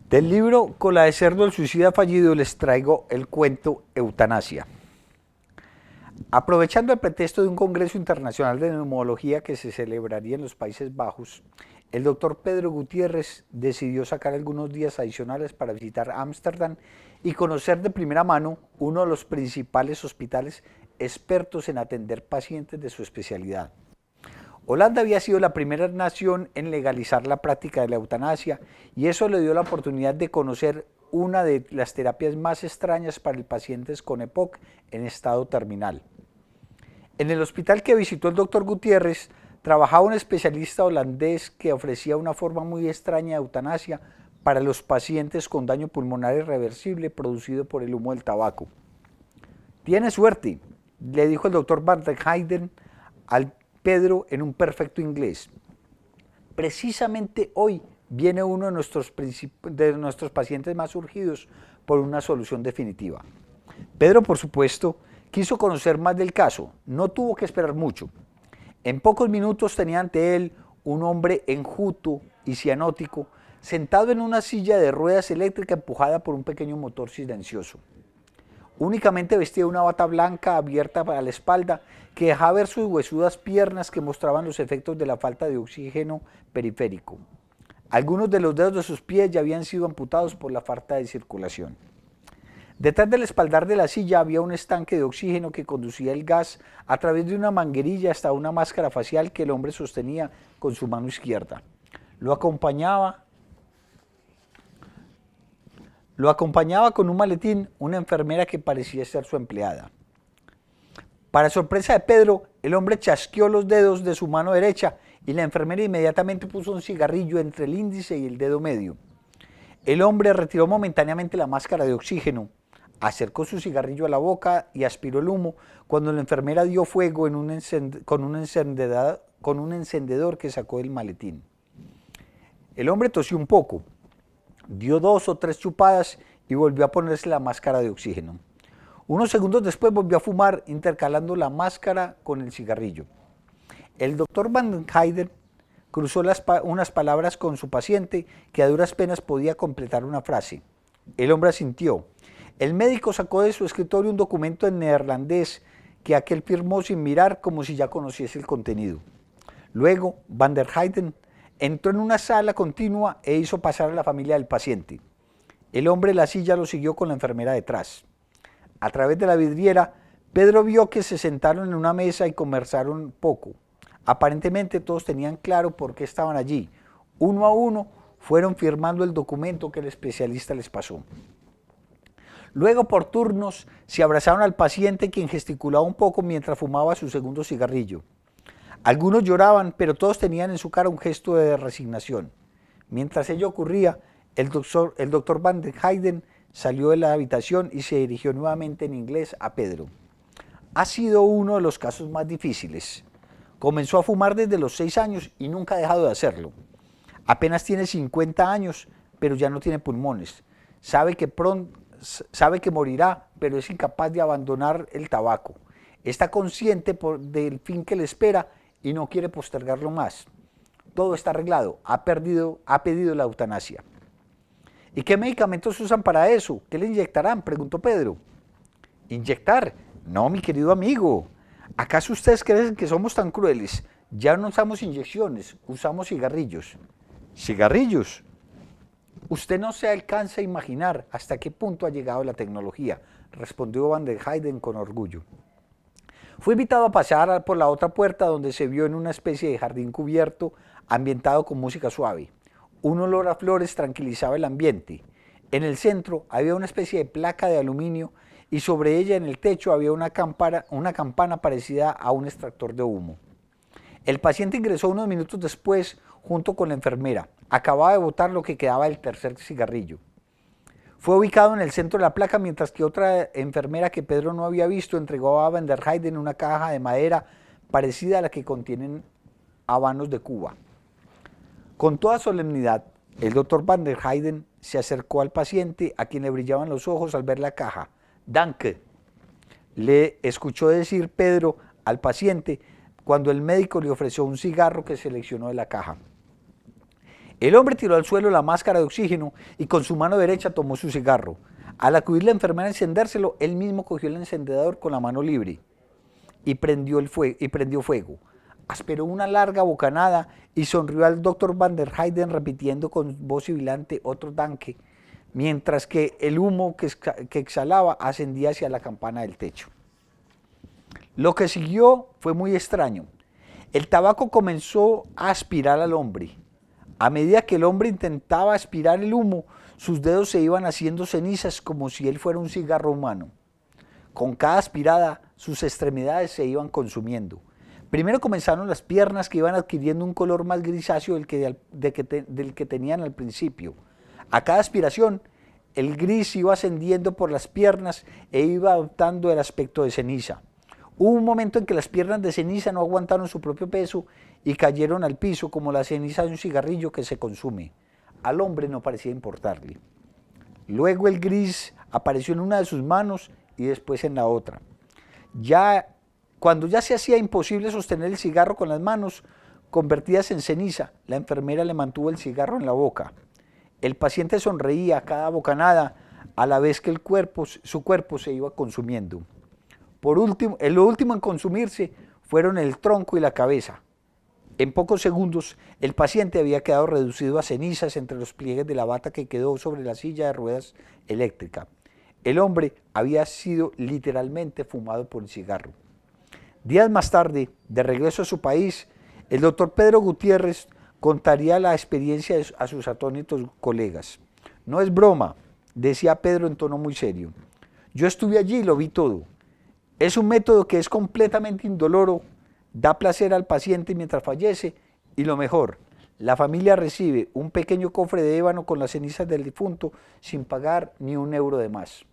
Del libro Cola de cerdo, el suicida fallido, les traigo el cuento Eutanasia. Aprovechando el pretexto de un congreso internacional de neumología que se celebraría en los Países Bajos, el doctor Pedro Gutiérrez decidió sacar algunos días adicionales para visitar Ámsterdam y conocer de primera mano uno de los principales hospitales expertos en atender pacientes de su especialidad. Holanda había sido la primera nación en legalizar la práctica de la eutanasia y eso le dio la oportunidad de conocer una de las terapias más extrañas para el paciente con EPOC en estado terminal. En el hospital que visitó el doctor Gutiérrez trabajaba un especialista holandés que ofrecía una forma muy extraña de eutanasia para los pacientes con daño pulmonar irreversible producido por el humo del tabaco. Tiene suerte, le dijo el doctor Van der Heyden al Pedro en un perfecto inglés. Precisamente hoy viene uno de nuestros pacientes más urgidos por una solución definitiva. Pedro, por supuesto, quiso conocer más del caso, no tuvo que esperar mucho. En pocos minutos tenía ante él un hombre enjuto y cianótico, sentado en una silla de ruedas eléctrica empujada por un pequeño motor silencioso. Únicamente vestía una bata blanca abierta a la espalda que dejaba ver sus huesudas piernas que mostraban los efectos de la falta de oxígeno periférico. Algunos de los dedos de sus pies ya habían sido amputados por la falta de circulación. Detrás del espaldar de la silla había un estanque de oxígeno que conducía el gas a través de una manguerilla hasta una máscara facial que el hombre sostenía con su mano izquierda. Lo acompañaba con un maletín una enfermera que parecía ser su empleada. Para sorpresa de Pedro, el hombre chasqueó los dedos de su mano derecha y la enfermera inmediatamente puso un cigarrillo entre el índice y el dedo medio. El hombre retiró momentáneamente la máscara de oxígeno, acercó su cigarrillo a la boca y aspiró el humo cuando la enfermera dio fuego con un encendedor que sacó del maletín. El hombre tosió un poco, dio 2 o 3 chupadas y volvió a ponerse la máscara de oxígeno. Unos segundos después volvió a fumar, intercalando la máscara con el cigarrillo. El doctor Van Heyden cruzó unas palabras con su paciente que a duras penas podía completar una frase. El hombre asintió. El médico sacó de su escritorio un documento en neerlandés que aquel firmó sin mirar como si ya conociese el contenido. Luego, Van der Heyden entró en una sala continua e hizo pasar a la familia del paciente. El hombre en la silla lo siguió con la enfermera detrás. A través de la vidriera, Pedro vio que se sentaron en una mesa y conversaron poco. Aparentemente todos tenían claro por qué estaban allí. Uno a uno fueron firmando el documento que el especialista les pasó. Luego, por turnos, se abrazaron al paciente, quien gesticulaba un poco mientras fumaba su segundo cigarrillo. Algunos lloraban, pero todos tenían en su cara un gesto de resignación. Mientras ello ocurría, el doctor Van der Heyden salió de la habitación y se dirigió nuevamente en inglés a Pedro. Ha sido uno de los casos más difíciles. Comenzó a fumar desde los 6 años y nunca ha dejado de hacerlo. Apenas tiene 50 años, pero ya no tiene pulmones. Sabe que morirá, pero es incapaz de abandonar el tabaco. Está consciente del fin que le espera y no quiere postergarlo más. Todo está arreglado. Ha pedido la eutanasia. ¿Y qué medicamentos usan para eso? ¿Qué le inyectarán?, preguntó Pedro. ¿Inyectar? No, mi querido amigo. ¿Acaso ustedes creen que somos tan crueles? Ya no usamos inyecciones, usamos cigarrillos. ¿Cigarrillos? Usted no se alcanza a imaginar hasta qué punto ha llegado la tecnología, respondió Van der Heyden con orgullo. Fue invitado a pasar por la otra puerta, donde se vio en una especie de jardín cubierto, ambientado con música suave. Un olor a flores tranquilizaba el ambiente. En el centro había una especie de placa de aluminio y sobre ella en el techo había una campana parecida a un extractor de humo. El paciente ingresó unos minutos después junto con la enfermera. Acababa de botar lo que quedaba del tercer cigarrillo. Fue ubicado en el centro de la placa, mientras que otra enfermera que Pedro no había visto entregó a Van der Heyden una caja de madera parecida a la que contienen habanos de Cuba. Con toda solemnidad, el doctor Van der Heyden se acercó al paciente, a quien le brillaban los ojos al ver la caja. «Danke», le escuchó decir Pedro al paciente cuando el médico le ofreció un cigarro que seleccionó de la caja. El hombre tiró al suelo la máscara de oxígeno y con su mano derecha tomó su cigarro. Al acudir la enfermera a encendérselo, él mismo cogió el encendedor con la mano libre y prendió fuego. Aspiró una larga bocanada y sonrió al doctor Van der Heyden repitiendo con voz sibilante otro tanque, mientras que el humo que exhalaba ascendía hacia la campana del techo. Lo que siguió fue muy extraño. El tabaco comenzó a aspirar al hombre. A medida que el hombre intentaba aspirar el humo, sus dedos se iban haciendo cenizas como si él fuera un cigarro humano. Con cada aspirada, sus extremidades se iban consumiendo. Primero comenzaron las piernas, que iban adquiriendo un color más grisáceo del que tenían al principio. A cada aspiración, el gris iba ascendiendo por las piernas e iba adoptando el aspecto de ceniza. Hubo un momento en que las piernas de ceniza no aguantaron su propio peso y cayeron al piso como la ceniza de un cigarrillo que se consume. Al hombre no parecía importarle. Luego el gris apareció en una de sus manos y después en la otra. Cuando ya se hacía imposible sostener el cigarro con las manos convertidas en ceniza, la enfermera le mantuvo el cigarro en la boca. El paciente sonreía a cada bocanada, a la vez que su cuerpo se iba consumiendo. Lo último en consumirse fueron el tronco y la cabeza. En pocos segundos, el paciente había quedado reducido a cenizas entre los pliegues de la bata que quedó sobre la silla de ruedas eléctrica. El hombre había sido literalmente fumado por el cigarro. Días más tarde, de regreso a su país, el doctor Pedro Gutiérrez contaría la experiencia a sus atónitos colegas. No es broma, decía Pedro en tono muy serio. Yo estuve allí y lo vi todo. Es un método que es completamente indoloro, da placer al paciente mientras fallece y lo mejor, la familia recibe un pequeño cofre de ébano con las cenizas del difunto sin pagar ni un euro de más.